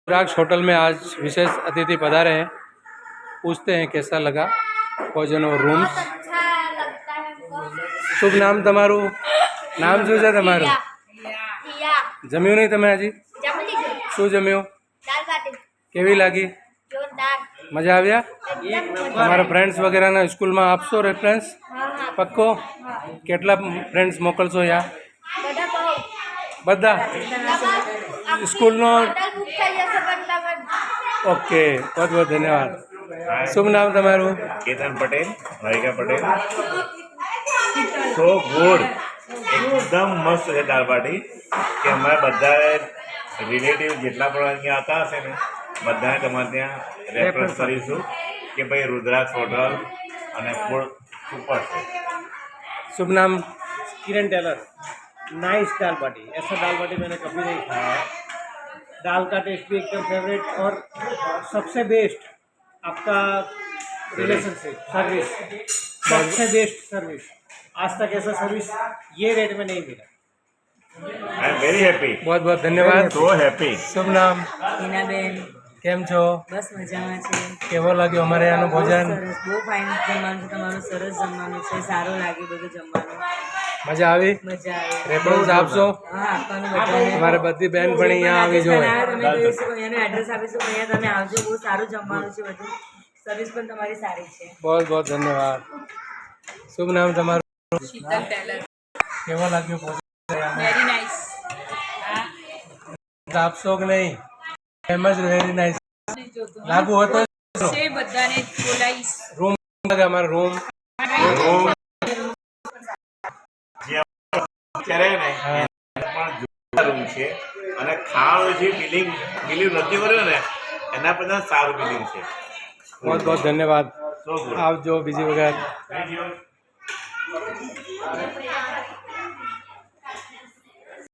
रुद्राक्ष hotel में आज विशेष अतिथि पधारे हैं। पूछते हैं कैसा लगा भोजन और रूम्स। शुभ नाम तमारू नाम શું છે તમારું? જમ્યું નહીં તમે હજી? શું જમ્યું? કેવી લાગી? મજા આવ્યા? તમારા ફ્રેન્ડ્સ વગેરેના સ્કૂલમાં આપશો રેફરન્સ? પક્કો? કેટલા ફ્રેન્ડ્સ મોકલશો યા? બધા સ્કૂલનો? ઓકે, बहुत बहुत धन्यवाद। शुभ नाम तमारू? केतन पटेल, भाविका पटेल। सो गुड, एकदम मस्त है दाल बाटी कि हमारे बधा रिलेटिव जेटला पण अहींया आता हशे ने बधाने तमारे त्यां रेफरन्स करीशुं कि भाई रुद्राक्ष होटल अने फूड सुपर है। शुभ नाम? किरण टेलर। नाइस दाल बाटी, ऐसा दाल बाटी मैंने कभी नहीं खाया है। दाल का टेस्ट भी एकदम फेवरेट और सबसे बेस्ट आपका रिलेशनशिप सर्विस, सबसे बेस्ट सर्विस। आज तक ऐसा सर्विस ये रेट में नहीं मिला। I am very happy. बहुत बहुत धन्यवाद। So happy. शुभ नाम? હિનાબેન। કેમ છો? બસ મજામાં છે। કેવો લાગ્યો અમારે આનું ભોજન? સરસ, બહુ ફાઇન જમવાનું છે તમારું, સરસ જમવાનું છે, સારું લાગ્યું બધું જમવાનું, મજા આવી? મજા આવી। રેફરન્સ આપશો? હા, આપવાનું બધાને। તમારે બધી બહેનપણી અહીંયા આવી જોઈએ। તમે કહીશું, અહીંયાનું એડ્રેસ આપીશું, અહીંયા તમે આવજો, બહુ સારું જમવાનું છે બધું, સર્વિસ પણ તમારી સારી છે। बहुत बहुत धन्यवाद। शुभ नाम તમારું? शीतल टेलर। કેવો લાગ્યો ભોજન? Very nice. આપશો કે નહીં? ફેમસ વેરી નાઇસ લાગુ હતો से बधाने बोलाईश। રૂમ અમારો રૂમ અત્યારે ને પણ જોરદાર રૂમ છે અને ખાવાનું જે બિલિંગ નથી કર્યું ને એના પર સારું બિલિંગ છે। बहुत बहुत धन्यवाद। સો ગુડ। આવજો બીજી વખત। Thank you.